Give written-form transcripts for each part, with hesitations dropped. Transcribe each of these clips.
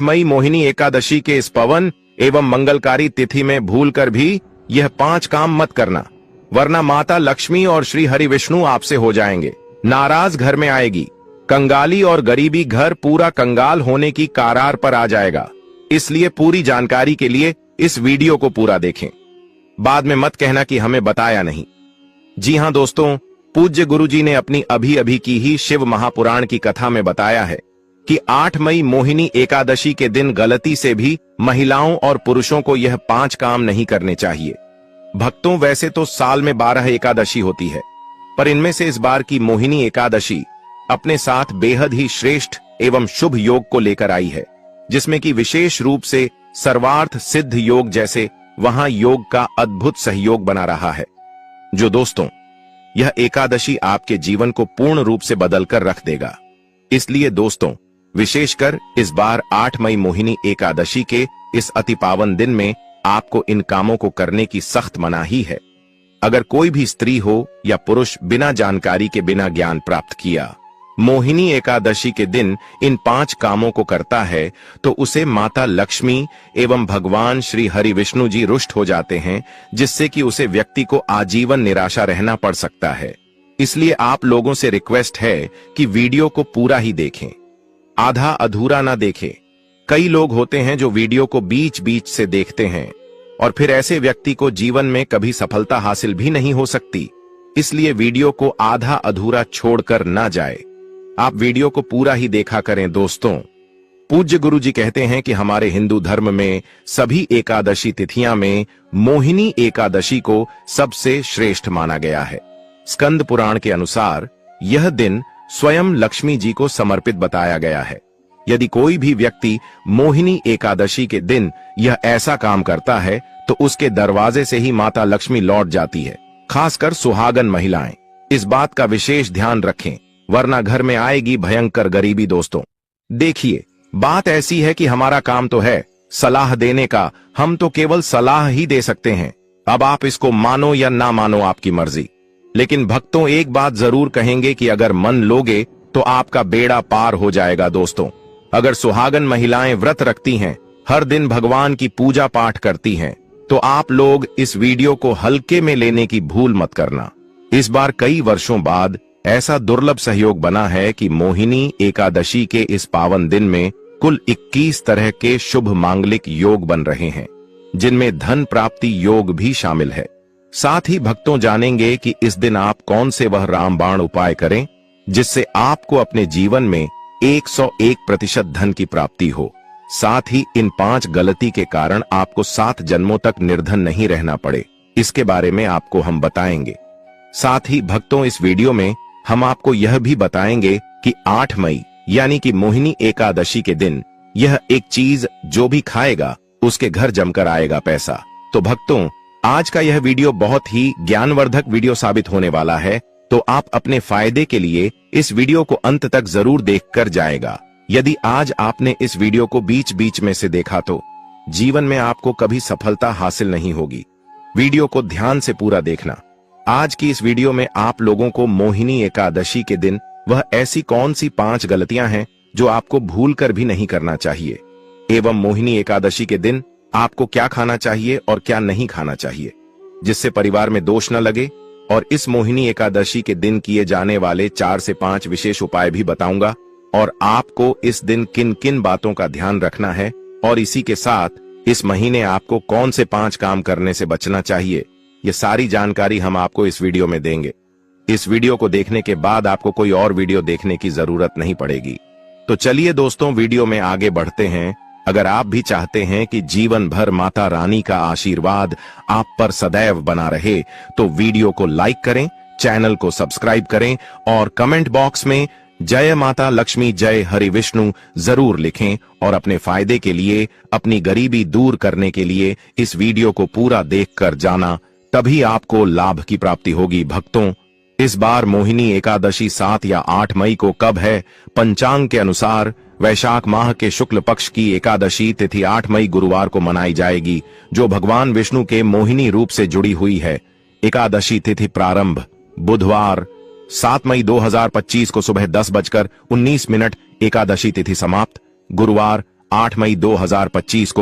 मई मोहिनी एकादशी के इस पवन एवं मंगलकारी तिथि में भूलकर भी यह 5 काम मत करना, वरना माता लक्ष्मी और श्री हरि विष्णु आपसे हो जाएंगे नाराज। घर में आएगी कंगाली और गरीबी, घर पूरा कंगाल होने की कगार पर आ जाएगा। इसलिए पूरी जानकारी के लिए इस वीडियो को पूरा देखें, बाद में मत कहना कि हमें बताया नहीं। जी हां दोस्तों, पूज्य गुरुजी ने अपनी अभी अभी की ही शिव महापुराण की कथा में बताया है कि 8 मई मोहिनी एकादशी के दिन गलती से भी महिलाओं और पुरुषों को यह 5 काम नहीं करने चाहिए। भक्तों, वैसे तो साल में 12 एकादशी होती है, पर इनमें से इस बार की मोहिनी एकादशी अपने साथ बेहद ही श्रेष्ठ एवं शुभ योग को लेकर आई है, जिसमें कि विशेष रूप से सर्वार्थ सिद्ध योग जैसे वहां योग का अद्भुत सहयोग बना रहा है। जो दोस्तों, यह एकादशी आपके जीवन को पूर्ण रूप से बदलकर रख देगा। इसलिए दोस्तों, विशेषकर इस बार 8 मई मोहिनी एकादशी के इस अति पावन दिन में आपको इन कामों को करने की सख्त मनाही है। अगर कोई भी स्त्री हो या पुरुष बिना जानकारी के, बिना ज्ञान प्राप्त किया मोहिनी एकादशी के दिन इन 5 कामों को करता है, तो उसे माता लक्ष्मी एवं भगवान श्री हरि विष्णु जी रुष्ट हो जाते हैं, जिससे कि उसे व्यक्ति को आजीवन निराशा रहना पड़ सकता है। इसलिए आप लोगों से रिक्वेस्ट है कि वीडियो को पूरा ही देखें, आधा अधूरा ना देखें। कई लोग होते हैं जो वीडियो को बीच बीच से देखते हैं और फिर ऐसे व्यक्ति को जीवन में कभी सफलता हासिल भी नहीं हो सकती। इसलिए वीडियो को आधा अधूरा छोड़कर ना जाए, आप वीडियो को पूरा ही देखा करें। दोस्तों, पूज्य गुरु जी कहते हैं कि हमारे हिंदू धर्म में सभी एकादशी तिथियां में मोहिनी एकादशी को सबसे श्रेष्ठ माना गया है। स्कंद पुराण के अनुसार यह दिन स्वयं लक्ष्मी जी को समर्पित बताया गया है। यदि कोई भी व्यक्ति मोहिनी एकादशी के दिन यह ऐसा काम करता है, तो उसके दरवाजे से ही माता लक्ष्मी लौट जाती है। खासकर सुहागन महिलाएं इस बात का विशेष ध्यान रखें, वरना घर में आएगी भयंकर गरीबी। दोस्तों देखिए, बात ऐसी है कि हमारा काम तो है सलाह देने का, हम तो केवल सलाह ही दे सकते हैं। अब आप इसको मानो या ना मानो, आपकी मर्जी। लेकिन भक्तों, एक बात जरूर कहेंगे कि अगर मन लोगे तो आपका बेड़ा पार हो जाएगा। दोस्तों, अगर सुहागन महिलाएं व्रत रखती हैं, हर दिन भगवान की पूजा पाठ करती हैं, तो आप लोग इस वीडियो को हल्के में लेने की भूल मत करना। इस बार कई वर्षों बाद ऐसा दुर्लभ सहयोग बना है कि मोहिनी एकादशी के इस पावन दिन में कुल 21 तरह के शुभ मांगलिक योग बन रहे हैं, जिनमें धन प्राप्ति योग भी शामिल है। साथ ही भक्तों जानेंगे कि इस दिन आप कौन से वह रामबाण उपाय करें जिससे आपको अपने जीवन में 101% धन की प्राप्ति हो। साथ ही इन 5 गलती के कारण आपको 7 जन्मों तक निर्धन नहीं रहना पड़े, इसके बारे में आपको हम बताएंगे। साथ ही भक्तों, इस वीडियो में हम आपको यह भी बताएंगे कि 8 मई यानी कि मोहिनी एकादशी के दिन यह एक चीज जो भी खाएगा उसके घर जमकर आएगा पैसा। तो भक्तों, आज का यह वीडियो बहुत ही ज्ञानवर्धक वीडियो साबित होने वाला है, तो आप अपने फायदे के लिए इस वीडियो को अंत तक जरूर देखकर जाएगा। यदि आज आपने इस वीडियो को बीच बीच में से देखा तो जीवन में आपको कभी सफलता हासिल नहीं होगी। वीडियो को ध्यान से पूरा देखना। आज की इस वीडियो में आप लोगों को मोहिनी एकादशी के दिन वह ऐसी कौन सी 5 गलतियां हैं जो आपको भूलकर भी नहीं करना चाहिए, एवं मोहिनी एकादशी के दिन आपको क्या खाना चाहिए और क्या नहीं खाना चाहिए, जिससे परिवार में दोष न लगे। और इस मोहिनी एकादशी के दिन किए जाने वाले 4 से 5 विशेष उपाय भी बताऊंगा, और आपको इस दिन किन किन बातों का ध्यान रखना है, और इसी के साथ इस महीने आपको कौन से 5 काम करने से बचना चाहिए, ये सारी जानकारी हम आपको इस वीडियो में देंगे। इस वीडियो को देखने के बाद आपको कोई और वीडियो देखने की जरूरत नहीं पड़ेगी। तो चलिए दोस्तों, वीडियो में आगे बढ़ते हैं। अगर आप भी चाहते हैं कि जीवन भर माता रानी का आशीर्वाद आप पर सदैव बना रहे, तो वीडियो को लाइक करें, चैनल को सब्सक्राइब करें और कमेंट बॉक्स में जय माता लक्ष्मी, जय हरि विष्णु जरूर लिखें। और अपने फायदे के लिए, अपनी गरीबी दूर करने के लिए इस वीडियो को पूरा देखकर जाना, तभी आपको लाभ की प्राप्ति होगी। भक्तों, इस बार मोहिनी एकादशी 7 या 8 मई को कब है? पंचांग के अनुसार वैशाख माह के शुक्ल पक्ष की एकादशी तिथि 8 मई गुरुवार को मनाई जाएगी, जो भगवान विष्णु के मोहिनी रूप से जुड़ी हुई है। एकादशी तिथि प्रारंभ बुधवार 7 मई 2025 को सुबह 10:19 एकादशी तिथि समाप्त गुरुवार 8 मई 2025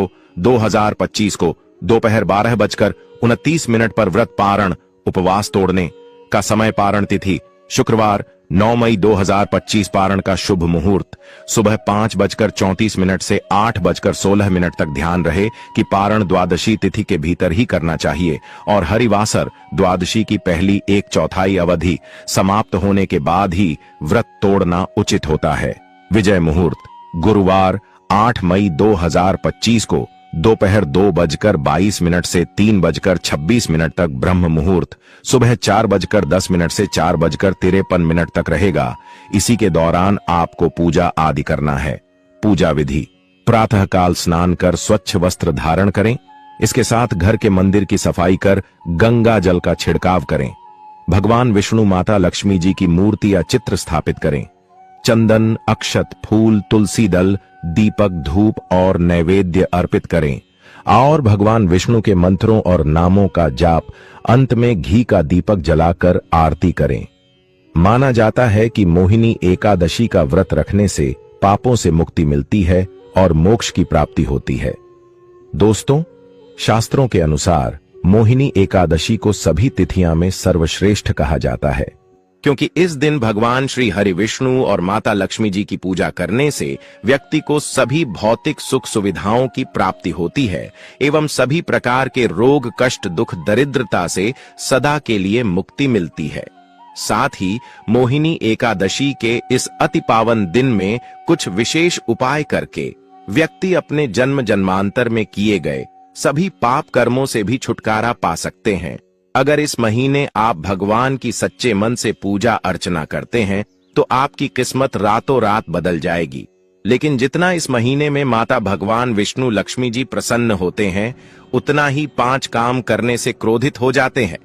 को दोपहर 12:29 पर व्रत पारण उपवास तोड़ने का समय। पारण तिथि शुक्रवार 9 मई 2025। पारण का शुभ मुहूर्त सुबह 5:34 से 8:16 तक। ध्यान रहे कि पारण द्वादशी तिथि के भीतर ही करना चाहिए और हरिवासर द्वादशी की पहली 1/4 अवधि समाप्त होने के बाद ही व्रत तोड़ना उचित होता है। विजय मुहूर्त गुरुवार 8 मई 2025 को दोपहर 2:22 से 3:26 तक। ब्रह्म मुहूर्त सुबह 4:10 से 4:53 तक रहेगा। इसी के दौरान आपको पूजा आदि करना है। पूजा विधि प्रातःकाल स्नान कर स्वच्छ वस्त्र धारण करें। इसके साथ घर के मंदिर की सफाई कर गंगा जल का छिड़काव करें। भगवान विष्णु माता लक्ष्मी जी की मूर्ति या चित्र स्थापित करें। चंदन, अक्षत, फूल, तुलसी दल, दीपक, धूप और नैवेद्य अर्पित करें और भगवान विष्णु के मंत्रों और नामों का जाप। अंत में घी का दीपक जलाकर आरती करें। माना जाता है कि मोहिनी एकादशी का व्रत रखने से पापों से मुक्ति मिलती है और मोक्ष की प्राप्ति होती है। दोस्तों, शास्त्रों के अनुसार मोहिनी एकादशी को सभी तिथियां में सर्वश्रेष्ठ कहा जाता है, क्योंकि इस दिन भगवान श्री हरि विष्णु और माता लक्ष्मी जी की पूजा करने से व्यक्ति को सभी भौतिक सुख सुविधाओं की प्राप्ति होती है एवं सभी प्रकार के रोग, कष्ट, दुख, दरिद्रता से सदा के लिए मुक्ति मिलती है। साथ ही मोहिनी एकादशी के इस अति पावन दिन में कुछ विशेष उपाय करके व्यक्ति अपने जन्म जन्मांतर में किए गए सभी पाप कर्मों से भी छुटकारा पा सकते हैं। अगर इस महीने आप भगवान की सच्चे मन से पूजा अर्चना करते हैं तो आपकी किस्मत रातों रात बदल जाएगी। लेकिन जितना इस महीने में माता भगवान विष्णु लक्ष्मी जी प्रसन्न होते हैं, उतना ही 5 काम करने से क्रोधित हो जाते हैं।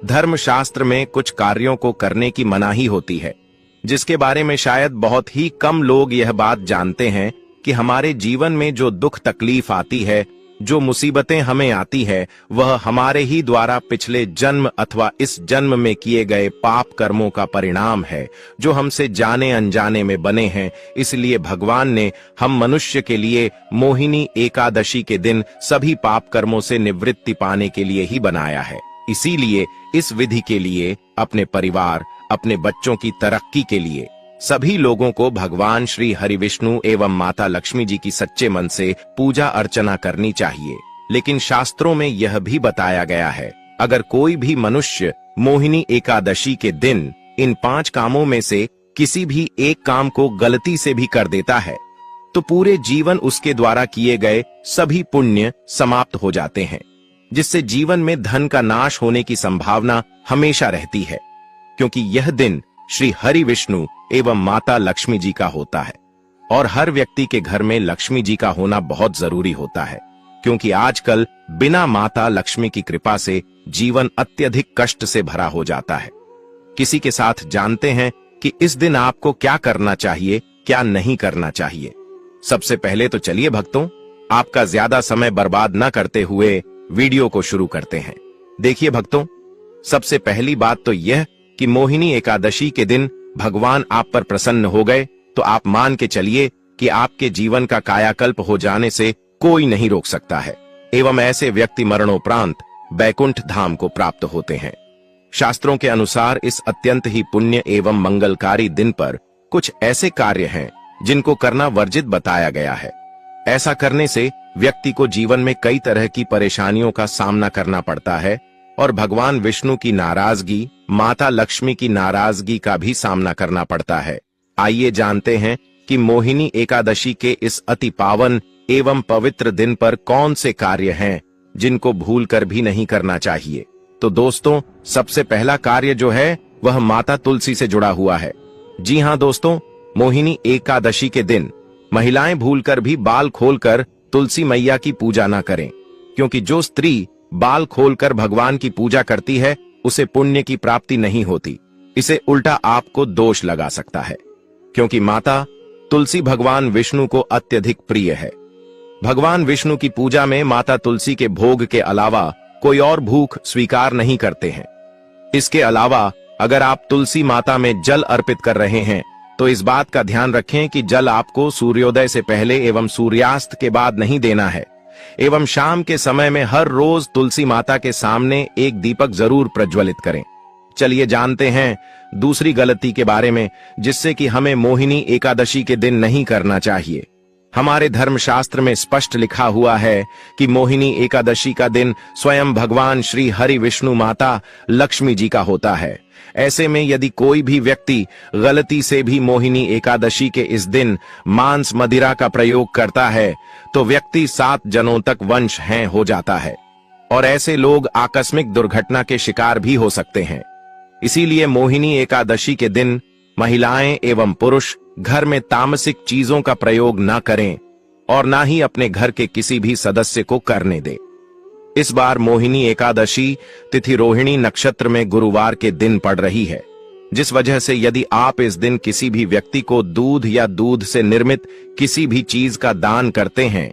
धर्मशास्त्र में कुछ कार्यों को करने की मनाही होती है, जिसके बारे में शायद बहुत ही कम लोग यह बात जानते हैं कि हमारे जीवन में जो दुख तकलीफ आती है, जो मुसीबतें हमें आती है, वह हमारे ही द्वारा पिछले जन्म अथवा इस जन्म में किए गए पाप कर्मों का परिणाम है, जो हमसे जाने अनजाने में बने हैं। इसलिए भगवान ने हम मनुष्य के लिए मोहिनी एकादशी के दिन सभी पाप कर्मों से निवृत्ति पाने के लिए ही बनाया है। इसीलिए इस विधि के लिए अपने परिवार, अपने बच्चों की तरक्की के लिए सभी लोगों को भगवान श्री हरि विष्णु एवं माता लक्ष्मी जी की सच्चे मन से पूजा अर्चना करनी चाहिए। लेकिन शास्त्रों में यह भी बताया गया है, अगर कोई भी मनुष्य मोहिनी एकादशी के दिन इन 5 कामों में से किसी भी एक काम को गलती से भी कर देता है, तो पूरे जीवन उसके द्वारा किए गए सभी पुण्य समाप्त हो जाते हैं, जिससे जीवन में धन का नाश होने की संभावना हमेशा रहती है। क्योंकि यह दिन श्री हरि विष्णु एवं माता लक्ष्मी जी का होता है और हर व्यक्ति के घर में लक्ष्मी जी का होना बहुत जरूरी होता है, क्योंकि आजकल बिना माता लक्ष्मी की कृपा से जीवन अत्यधिक कष्ट से भरा हो जाता है। किसी के साथ जानते हैं कि इस दिन आपको क्या करना चाहिए, क्या नहीं करना चाहिए। सबसे पहले तो चलिए भक्तों, आपका ज्यादा समय बर्बाद न करते हुए वीडियो को शुरू करते हैं। देखिए भक्तों, सबसे पहली बात तो यह कि मोहिनी एकादशी के दिन भगवान आप पर प्रसन्न हो गए तो आप मान के चलिए कि आपके जीवन का कायाकल्प हो जाने से कोई नहीं रोक सकता है एवं ऐसे व्यक्ति मरणोपरांत बैकुंठ धाम को प्राप्त होते हैं। शास्त्रों के अनुसार इस अत्यंत ही पुण्य एवं मंगलकारी दिन पर कुछ ऐसे कार्य हैं जिनको करना वर्जित बताया गया है। ऐसा करने से व्यक्ति को जीवन में कई तरह की परेशानियों का सामना करना पड़ता है और भगवान विष्णु की नाराजगी, माता लक्ष्मी की नाराजगी का भी सामना करना पड़ता है। आइए जानते हैं कि मोहिनी एकादशी के इस अति पावन एवं पवित्र दिन पर कौन से कार्य हैं जिनको भूलकर भी नहीं करना चाहिए। तो दोस्तों, सबसे पहला कार्य जो है वह माता तुलसी से जुड़ा हुआ है। जी हाँ दोस्तों, मोहिनी एकादशी के दिन महिलाएं भूलकर भी बाल खोलकर तुलसी मैया की पूजा ना करें, क्योंकि जो स्त्री बाल खोलकर भगवान की पूजा करती है उसे पुण्य की प्राप्ति नहीं होती। इसे उल्टा आपको दोष लगा सकता है, क्योंकि माता तुलसी भगवान विष्णु को अत्यधिक प्रिय है। भगवान विष्णु की पूजा में माता तुलसी के भोग के अलावा कोई और भूख स्वीकार नहीं करते हैं। इसके अलावा अगर आप तुलसी माता में जल अर्पित कर रहे हैं तो इस बात का ध्यान रखें कि जल आपको सूर्योदय से पहले एवं सूर्यास्त के बाद नहीं देना है, एवं शाम के समय में हर रोज तुलसी माता के सामने एक दीपक जरूर प्रज्वलित करें। चलिए जानते हैं दूसरी गलती के बारे में, जिससे कि हमें मोहिनी एकादशी के दिन नहीं करना चाहिए। हमारे धर्मशास्त्र में स्पष्ट लिखा हुआ है कि मोहिनी एकादशी का दिन स्वयं भगवान श्री हरि विष्णु माता लक्ष्मी जी का होता है। ऐसे में यदि कोई भी व्यक्ति गलती से भी मोहिनी एकादशी के इस दिन मांस मदिरा का प्रयोग करता है तो व्यक्ति 7 जनों तक वंशहीन हो जाता है और ऐसे लोग आकस्मिक दुर्घटना के शिकार भी हो सकते हैं। इसीलिए मोहिनी एकादशी के दिन महिलाएं एवं पुरुष घर में तामसिक चीजों का प्रयोग न करें और ना ही अपने घर के किसी भी सदस्य को करने दें। इस बार मोहिनी एकादशी तिथि रोहिणी नक्षत्र में गुरुवार के दिन पड़ रही है, जिस वजह से यदि आप इस दिन किसी भी व्यक्ति को दूध या दूध से निर्मित किसी भी चीज का दान करते हैं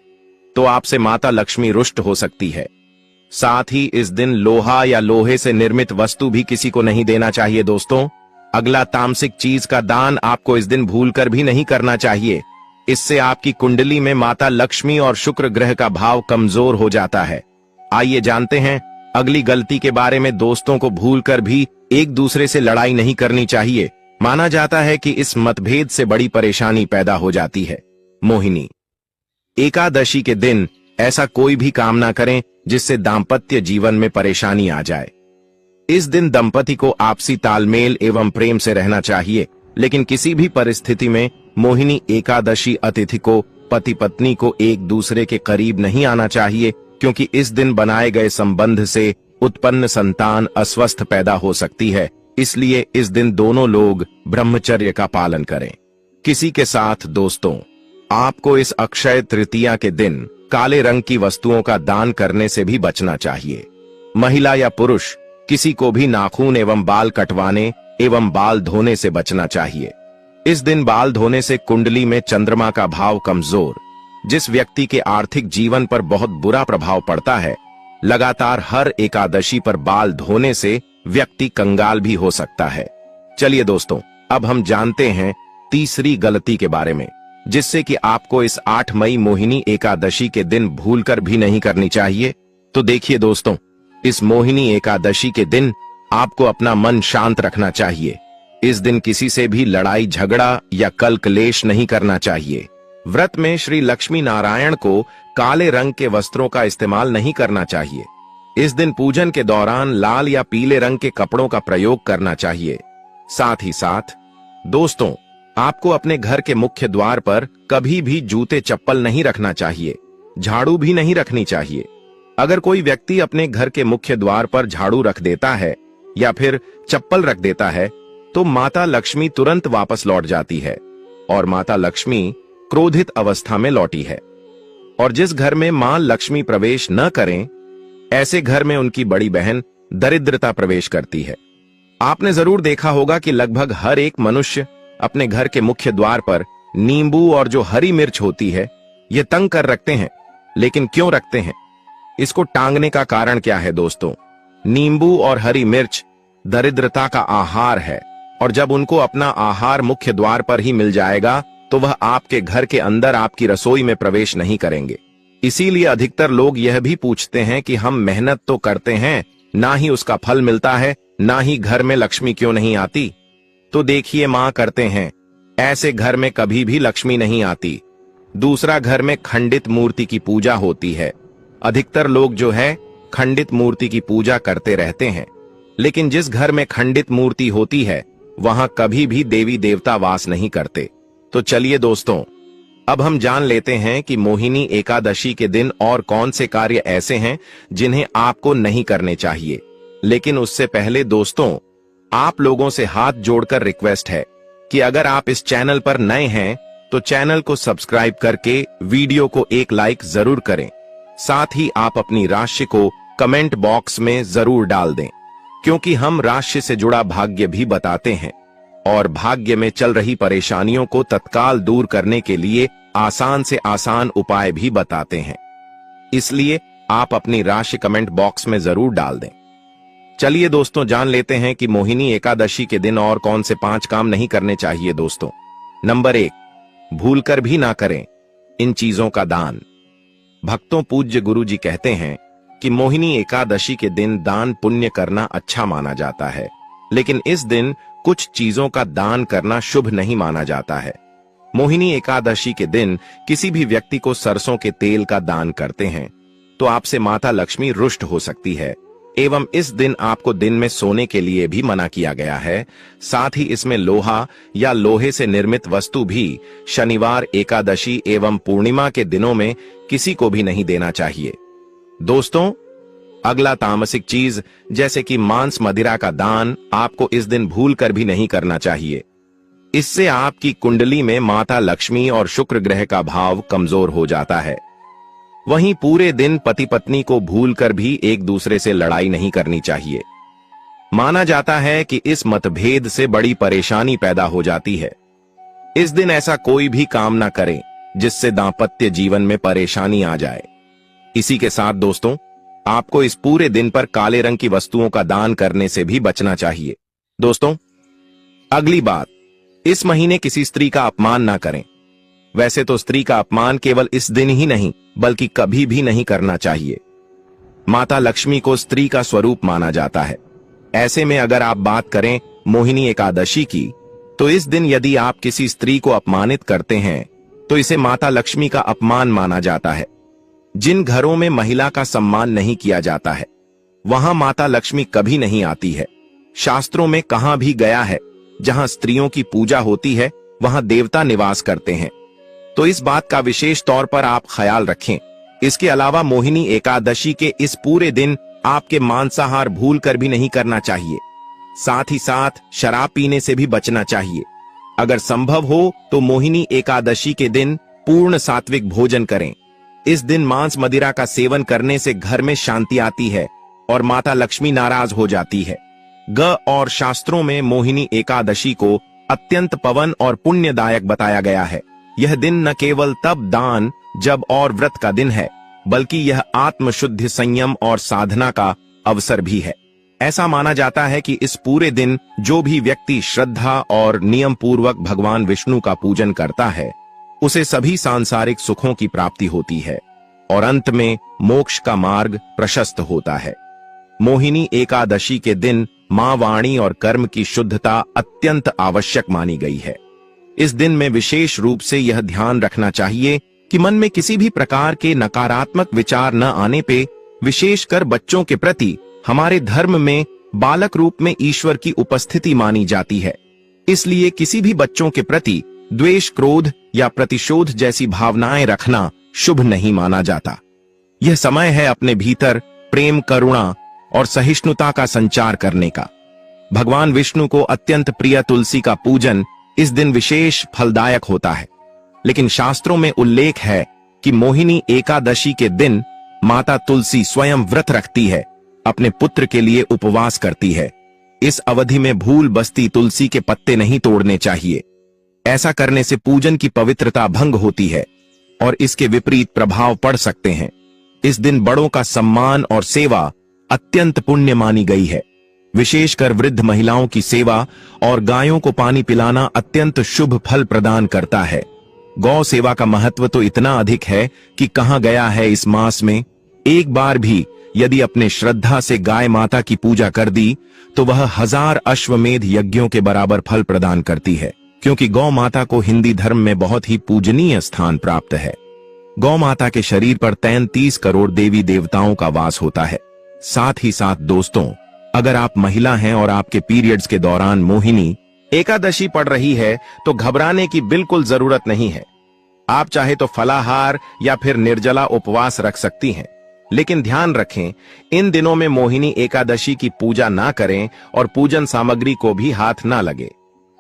तो आपसे माता लक्ष्मी रुष्ट हो सकती है। साथ ही इस दिन लोहा या लोहे से निर्मित वस्तु भी किसी को नहीं देना चाहिए। दोस्तों, अगला तामसिक चीज का दान आपको इस दिन भूलकर भी नहीं करना चाहिए। इससे आपकी कुंडली में माता लक्ष्मी और शुक्र ग्रह का भाव कमजोर हो जाता है। आइए जानते हैं अगली गलती के बारे में। दोस्तों को भूलकर भी एक दूसरे से लड़ाई नहीं करनी चाहिए। माना जाता है कि इस मतभेद से बड़ी परेशानी पैदा हो जाती है। मोहिनी एकादशी के दिन ऐसा कोई भी काम ना करें जिससे दाम्पत्य जीवन में परेशानी आ जाए। इस दिन दंपति को आपसी तालमेल एवं प्रेम से रहना चाहिए, लेकिन किसी भी परिस्थिति में मोहिनी एकादशी अतिथि को पति पत्नी को एक दूसरे के करीब नहीं आना चाहिए, क्योंकि इस दिन बनाए गए संबंध से उत्पन्न संतान अस्वस्थ पैदा हो सकती है। इसलिए इस दिन दोनों लोग ब्रह्मचर्य का पालन करें। किसी के साथ दोस्तों, आपको इस अक्षय तृतीया के दिन काले रंग की वस्तुओं का दान करने से भी बचना चाहिए। महिला या पुरुष किसी को भी नाखून एवं बाल कटवाने एवं बाल धोने से बचना चाहिए। इस दिन बाल धोने से कुंडली में चंद्रमा का भाव कमजोर, जिस व्यक्ति के आर्थिक जीवन पर बहुत बुरा प्रभाव पड़ता है। लगातार हर एकादशी पर बाल धोने से व्यक्ति कंगाल भी हो सकता है। चलिए दोस्तों, अब हम जानते हैं तीसरी गलती के बारे में, जिससे कि आपको इस 8 मई मोहिनी एकादशी के दिन भूलकर भी नहीं करनी चाहिए। तो देखिए दोस्तों, इस मोहिनी एकादशी के दिन आपको अपना मन शांत रखना चाहिए। इस दिन किसी से भी लड़ाई झगड़ा या कल क्लेश नहीं करना चाहिए। व्रत में श्री लक्ष्मी नारायण को काले रंग के वस्त्रों का इस्तेमाल नहीं करना चाहिए। इस दिन पूजन के दौरान लाल या पीले रंग के कपड़ों का प्रयोग करना चाहिए। साथ ही साथ दोस्तों, आपको अपने घर के मुख्य द्वार पर कभी भी जूते चप्पल नहीं रखना चाहिए। झाड़ू भी नहीं रखनी चाहिए। अगर कोई व्यक्ति अपने घर के मुख्य द्वार पर झाड़ू रख देता है या फिर चप्पल रख देता है तो माता लक्ष्मी तुरंत वापस लौट जाती है और माता लक्ष्मी क्रोधित अवस्था में लौटी है। और जिस घर में मां लक्ष्मी प्रवेश न करें, ऐसे घर में उनकी बड़ी बहन दरिद्रता प्रवेश करती है। आपने जरूर देखा होगा कि लगभग हर एक मनुष्य अपने घर के मुख्य द्वार पर नींबू और जो हरी मिर्च होती है ये तंग कर रखते हैं। लेकिन क्यों रखते हैं? इसको टांगने का कारण क्या है दोस्तों? नींबू और हरी मिर्च दरिद्रता का आहार है, और जब उनको अपना आहार मुख्य द्वार पर ही मिल जाएगा तो वह आपके घर के अंदर आपकी रसोई में प्रवेश नहीं करेंगे। इसीलिए अधिकतर लोग यह भी पूछते हैं कि हम मेहनत तो करते हैं, ना ही उसका फल मिलता है, ना ही घर में लक्ष्मी क्यों नहीं आती? तो देखिए, मां करते हैं, ऐसे घर में कभी भी लक्ष्मी नहीं आती। दूसरा, घर में खंडित मूर्ति की पूजा होती है। अधिकतर लोग जो है खंडित मूर्ति की पूजा करते रहते हैं, लेकिन जिस घर में खंडित मूर्ति होती है वहां कभी भी देवी देवता वास नहीं करते। तो चलिए दोस्तों, अब हम जान लेते हैं कि मोहिनी एकादशी के दिन और कौन से कार्य ऐसे हैं जिन्हें आपको नहीं करने चाहिए। लेकिन उससे पहले दोस्तों, आप लोगों से हाथ जोड़कर रिक्वेस्ट है कि अगर आप इस चैनल पर नए हैं तो चैनल को सब्सक्राइब करके वीडियो को एक लाइक जरूर करें। साथ ही आप अपनी राशि को कमेंट बॉक्स में जरूर डाल दें, क्योंकि हम राशि से जुड़ा भाग्य भी बताते हैं और भाग्य में चल रही परेशानियों को तत्काल दूर करने के लिए आसान से आसान उपाय भी बताते हैं। इसलिए आप अपनी राशि कमेंट बॉक्स में जरूर डाल दें। चलिए दोस्तों, जान लेते हैं कि मोहिनी एकादशी के दिन और कौन से 5 काम नहीं करने चाहिए। दोस्तों, नंबर 1, भूलकर भी ना करें इन चीजों का दान। भक्तों, पूज्य गुरु जी कहते हैं कि मोहिनी एकादशी के दिन दान पुण्य करना अच्छा माना जाता है, लेकिन इस दिन कुछ चीजों का दान करना शुभ नहीं माना जाता है। मोहिनी एकादशी के दिन किसी भी व्यक्ति को सरसों के तेल का दान करते हैं तो आपसे माता लक्ष्मी रुष्ट हो सकती है, एवं इस दिन आपको दिन में सोने के लिए भी मना किया गया है। साथ ही इसमें लोहा या लोहे से निर्मित वस्तु भी शनिवार, एकादशी एवं पूर्णिमा के दिनों में किसी को भी नहीं देना चाहिए। दोस्तों, अगला तामसिक चीज जैसे कि मांस मदिरा का दान आपको इस दिन भूल कर भी नहीं करना चाहिए। इससे आपकी कुंडली में माता लक्ष्मी और शुक्र ग्रह का भाव कमजोर हो जाता है। वहीं पूरे दिन पति पत्नी को भूलकर भी एक दूसरे से लड़ाई नहीं करनी चाहिए। माना जाता है कि इस मतभेद से बड़ी परेशानी पैदा हो जाती है। इस दिन ऐसा कोई भी काम ना करें जिससे दांपत्य जीवन में परेशानी आ जाए। इसी के साथ दोस्तों, आपको इस पूरे दिन पर काले रंग की वस्तुओं का दान करने से भी बचना चाहिए। दोस्तों, अगली बात, इस महीने किसी स्त्री का अपमान ना करें। वैसे तो स्त्री का अपमान केवल इस दिन ही नहीं बल्कि कभी भी नहीं करना चाहिए। माता लक्ष्मी को स्त्री का स्वरूप माना जाता है। ऐसे में अगर आप बात करें मोहिनी एकादशी की, तो इस दिन यदि आप किसी स्त्री को अपमानित करते हैं तो इसे माता लक्ष्मी का अपमान माना जाता है। जिन घरों में महिला का सम्मान नहीं किया जाता है वहां माता लक्ष्मी कभी नहीं आती है। शास्त्रों में कहा भी गया है, जहां स्त्रियों की पूजा होती है वहां देवता निवास करते हैं। तो इस बात का विशेष तौर पर आप ख्याल रखें। इसके अलावा मोहिनी एकादशी के इस पूरे दिन आपके मांसाहार भूल कर भी नहीं करना चाहिए। साथ ही साथ शराब पीने से भी बचना चाहिए। अगर संभव हो तो मोहिनी एकादशी के दिन पूर्ण सात्विक भोजन करें। इस दिन मांस मदिरा का सेवन करने से घर में शांति आती है और माता लक्ष्मी नाराज हो जाती है। और शास्त्रों में मोहिनी एकादशी को अत्यंत पवन और पुण्यदायक बताया गया है। यह दिन न केवल तब दान जब और व्रत का दिन है, बल्कि यह आत्मशुद्धि, संयम और साधना का अवसर भी है। ऐसा माना जाता है कि इस पूरे दिन जो भी व्यक्ति श्रद्धा और नियम पूर्वक भगवान विष्णु का पूजन करता है उसे सभी सांसारिक सुखों की प्राप्ति होती है और अंत में मोक्ष का मार्ग प्रशस्त होता है। मोहिनी एकादशी के दिन मां वाणी और कर्म की शुद्धता अत्यंत आवश्यक मानी गई है। इस दिन में विशेष रूप से यह ध्यान रखना चाहिए कि मन में किसी भी प्रकार के नकारात्मक विचार न आने पे, विशेषकर बच्चों के प्रति हमारे धर्म में बालक रूप में ईश्वर की उपस्थिति मानी जाती है। इसलिए किसी भी बच्चों के प्रति द्वेष, क्रोध या प्रतिशोध जैसी भावनाएं रखना शुभ नहीं माना जाता। यह समय है अपने भीतर प्रेम, करुणा और सहिष्णुता का संचार करने का। भगवान विष्णु को अत्यंत प्रिय तुलसी का पूजन इस दिन विशेष फलदायक होता है। लेकिन शास्त्रों में उल्लेख है कि मोहिनी एकादशी के दिन माता तुलसी स्वयं व्रत रखती है, अपने पुत्र के लिए उपवास करती है। इस अवधि में भूल बस्ती तुलसी के पत्ते नहीं तोड़ने चाहिए। ऐसा करने से पूजन की पवित्रता भंग होती है और इसके विपरीत प्रभाव पड़ सकते हैं। इस दिन बड़ों का सम्मान और सेवा अत्यंत पुण्य मानी गई है। विशेषकर वृद्ध महिलाओं की सेवा और गायों को पानी पिलाना अत्यंत शुभ फल प्रदान करता है। गौ सेवा का महत्व तो इतना अधिक है कि कहा गया है इस मास में एक बार भी यदि अपने श्रद्धा से गाय माता की पूजा कर दी तो वह 1000 अश्वमेध यज्ञों के बराबर फल प्रदान करती है, क्योंकि गौ माता को हिंदी धर्म में बहुत ही पूजनीय स्थान प्राप्त है। गौ माता के शरीर पर 33 करोड़ देवी देवताओं का वास होता है। साथ ही साथ दोस्तों, अगर आप महिला हैं और आपके पीरियड्स के दौरान मोहिनी एकादशी पड़ रही है तो घबराने की बिल्कुल जरूरत नहीं है। आप चाहे तो फलाहार या फिर निर्जला उपवास रख सकती हैं, लेकिन ध्यान रखें इन दिनों में मोहिनी एकादशी की पूजा ना करें और पूजन सामग्री को भी हाथ ना लगे।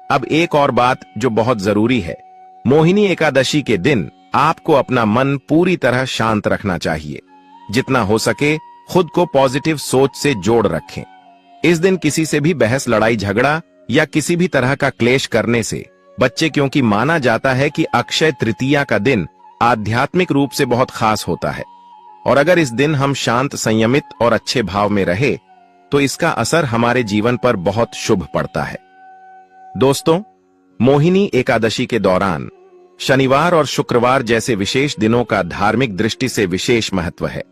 अब एक और बात जो बहुत जरूरी है, मोहिनी एकादशी के दिन आपको अपना मन पूरी तरह शांत रखना चाहिए। जितना हो सके खुद को पॉजिटिव सोच से जोड़ रखें। इस दिन किसी से भी बहस, लड़ाई झगड़ा या किसी भी तरह का क्लेश करने से बच्चे, क्योंकि माना जाता है कि अक्षय तृतीया का दिन आध्यात्मिक रूप से बहुत खास होता है और अगर इस दिन हम शांत, संयमित और अच्छे भाव में रहे तो इसका असर हमारे जीवन पर बहुत शुभ पड़ता है। दोस्तों, मोहिनी एकादशी के दौरान शनिवार और शुक्रवार जैसे विशेष दिनों का धार्मिक दृष्टि से विशेष महत्व है।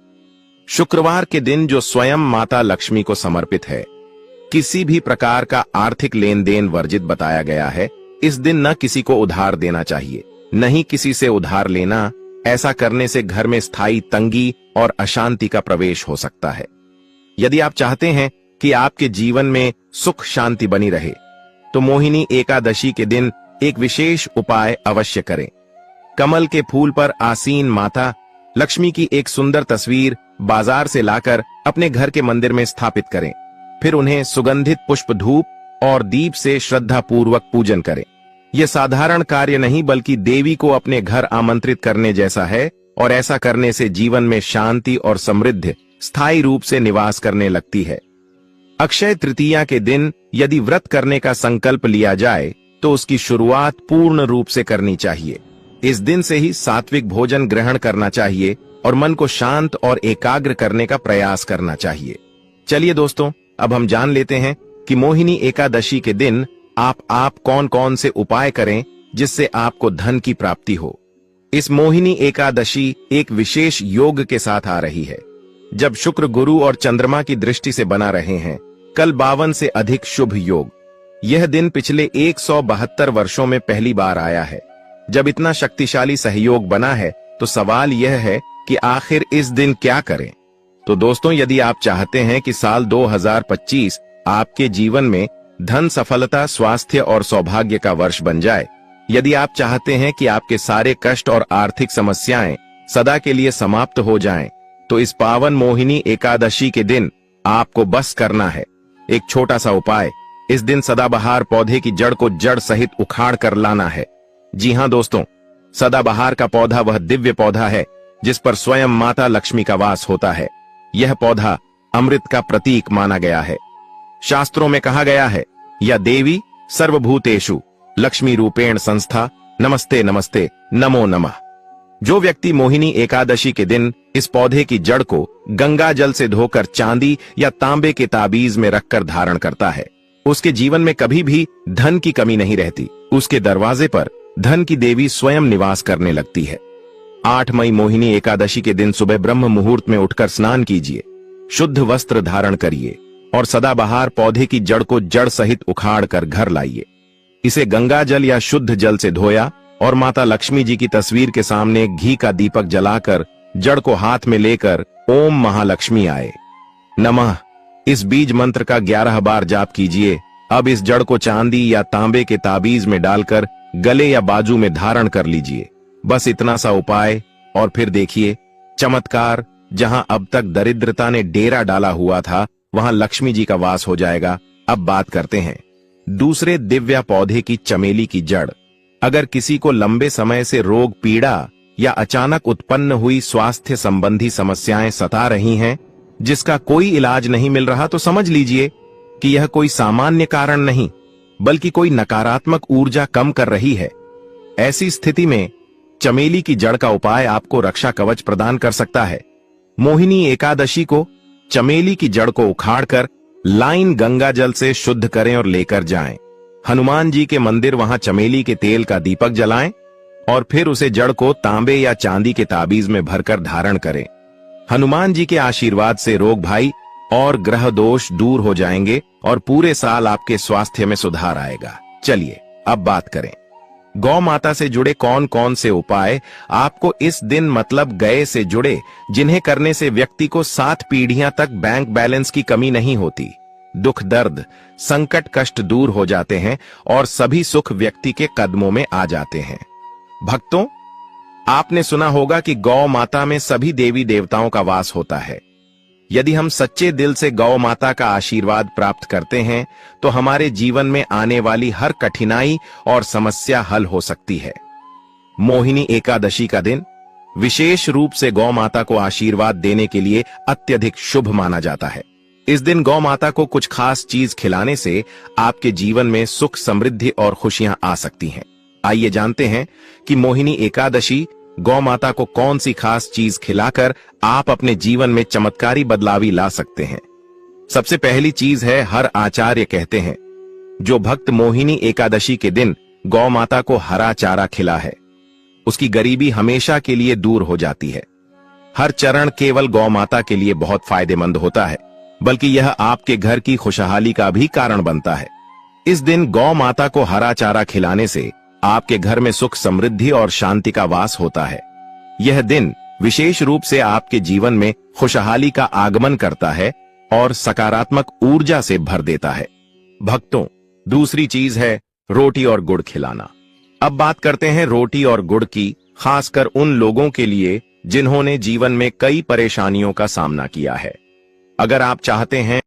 शुक्रवार के दिन जो स्वयं माता लक्ष्मी को समर्पित है, किसी भी प्रकार का आर्थिक लेन देन वर्जित बताया गया है। इस दिन न किसी को उधार देना चाहिए, न ही किसी से उधार लेना। ऐसा करने से घर में स्थायी तंगी और अशांति का प्रवेश हो सकता है। यदि आप चाहते हैं कि आपके जीवन में सुख शांति बनी रहे, तो मोहिनी एकादशी के दिन एक विशेष उपाय अवश्य करें। कमल के फूल पर आसीन माता लक्ष्मी की एक सुंदर तस्वीर बाजार से लाकर अपने घर के मंदिर में स्थापित करें। फिर उन्हें सुगंधित पुष्प, धूप और दीप से श्रद्धा पूर्वक पूजन करें। यह साधारण कार्य नहीं, बल्कि देवी को अपने घर आमंत्रित करने जैसा है, और ऐसा करने से जीवन में शांति और समृद्धि स्थायी रूप से निवास करने लगती है। अक्षय तृतीया के दिन यदि व्रत करने का संकल्प लिया जाए, तो उसकी शुरुआत पूर्ण रूप से करनी चाहिए। इस दिन से ही सात्विक भोजन ग्रहण करना चाहिए और मन को शांत और एकाग्र करने का प्रयास करना चाहिए। चलिए दोस्तों, अब हम जान लेते हैं कि मोहिनी एकादशी के दिन आप कौन कौन से उपाय करें जिससे आपको धन की प्राप्ति हो। इस मोहिनी एकादशी एक विशेष योग के साथ आ रही है, जब शुक्र, गुरु और चंद्रमा की दृष्टि से बना रहे हैं कल 52 से अधिक शुभ योग। यह दिन पिछले 172 वर्षों में पहली बार आया है। जब इतना शक्तिशाली सहयोग बना है, तो सवाल यह है कि आखिर इस दिन क्या करें। तो दोस्तों, यदि आप चाहते हैं कि साल 2025 आपके जीवन में धन, सफलता, स्वास्थ्य और सौभाग्य का वर्ष बन जाए, यदि आप चाहते हैं कि आपके सारे कष्ट और आर्थिक समस्याएं सदा के लिए समाप्त हो जाएं, तो इस पावन मोहिनी एकादशी के दिन आपको बस करना है एक छोटा सा उपाय। इस दिन सदाबहार पौधे की जड़ को जड़ सहित उखाड़ कर लाना है। जी हां दोस्तों, सदाबहार का पौधा वह दिव्य पौधा है जिस पर स्वयं माता लक्ष्मी का वास होता है। यह पौधा अमृत का प्रतीक माना गया है। शास्त्रों में कहा गया है, या देवी सर्वभूतेषु लक्ष्मी रूपेण संस्था, नमस्ते नमस्ते नमो नमः। जो व्यक्ति मोहिनी एकादशी के दिन इस पौधे की जड़ को गंगा जल से धोकर चांदी या तांबे के ताबीज में रखकर धारण करता है, उसके जीवन में कभी भी धन की कमी नहीं रहती। उसके दरवाजे पर धन की देवी स्वयं निवास करने लगती है। 8 मई मोहिनी एकादशी के दिन सुबह ब्रह्म मुहूर्त में उठकर स्नान कीजिए, शुद्ध वस्त्र धारण करिए और सदाबहार पौधे की जड़ को जड़ सहित उखाड़ कर घर लाइए। इसे गंगा जल या शुद्ध जल से धोया और माता लक्ष्मी जी की तस्वीर के सामने घी का दीपक जलाकर जड़ को हाथ में लेकर ओम महालक्ष्मी आए नमः इस बीज मंत्र का 11 बार जाप कीजिए। अब इस जड़ को चांदी या तांबे के ताबीज में डालकर गले या बाजू में धारण कर लीजिए। बस इतना सा उपाय, और फिर देखिए चमत्कार। जहां अब तक दरिद्रता ने डेरा डाला हुआ था, वहां लक्ष्मी जी का वास हो जाएगा। अब बात करते हैं दूसरे दिव्या पौधे की, चमेली की जड़। अगर किसी को लंबे समय से रोग, पीड़ा या अचानक उत्पन्न हुई स्वास्थ्य संबंधी समस्याएं सता रही हैं, जिसका कोई इलाज नहीं मिल रहा, तो समझ लीजिए कि यह कोई सामान्य कारण नहीं, बल्कि कोई नकारात्मक ऊर्जा कम कर रही है। ऐसी स्थिति में चमेली की जड़ का उपाय आपको रक्षा कवच प्रदान कर सकता है। मोहिनी एकादशी को चमेली की जड़ को उखाड़कर लाइन गंगा जल से शुद्ध करें और लेकर जाएं। हनुमान जी के मंदिर वहां चमेली के तेल का दीपक जलाएं और फिर उसे जड़ को तांबे या चांदी के ताबीज में भरकर धारण करें। हनुमान जी के आशीर्वाद से रोग भाई और ग्रह दोष दूर हो जाएंगे और पूरे साल आपके स्वास्थ्य में सुधार आएगा। चलिए अब बात करें गौ माता से जुड़े कौन कौन से उपाय आपको इस दिन, मतलब गए से जुड़े, जिन्हें करने से व्यक्ति को 7 पीढ़ियां तक बैंक बैलेंस की कमी नहीं होती, दुख, दर्द, संकट, कष्ट दूर हो जाते हैं और सभी सुख व्यक्ति के कदमों में आ जाते हैं। भक्तों, आपने सुना होगा कि गौ माता में सभी देवी देवताओं का वास होता है। यदि हम सच्चे दिल से गौ माता का आशीर्वाद प्राप्त करते हैं, तो हमारे जीवन में आने वाली हर कठिनाई और समस्या हल हो सकती है। मोहिनी एकादशी का दिन विशेष रूप से गौ माता को आशीर्वाद देने के लिए अत्यधिक शुभ माना जाता है। इस दिन गौ माता को कुछ खास चीज खिलाने से आपके जीवन में सुख, समृद्धि और खुशियां आ सकती हैं। आइए जानते हैं कि मोहिनी एकादशी गौ माता को कौन सी खास चीज खिलाकर आप अपने जीवन में चमत्कारी बदलावी ला सकते हैं। सबसे पहली चीज है, हर आचार्य कहते हैं, जो भक्त मोहिनी एकादशी के दिन गौ माता को हरा चारा खिला है, उसकी गरीबी हमेशा के लिए दूर हो जाती है। हर चरण केवल गौ माता के लिए बहुत फायदेमंद होता है, बल्कि यह आपके घर की खुशहाली का भी कारण बनता है। इस दिन गौ माता को हरा चारा खिलाने से आपके घर में सुख, समृद्धि और शांति का वास होता है। यह दिन विशेष रूप से आपके जीवन में खुशहाली का आगमन करता है और सकारात्मक ऊर्जा से भर देता है। भक्तों, दूसरी चीज है रोटी और गुड़ खिलाना। अब बात करते हैं रोटी और गुड़ की, खासकर उन लोगों के लिए जिन्होंने जीवन में कई परेशानियों का सामना किया है। अगर आप चाहते हैं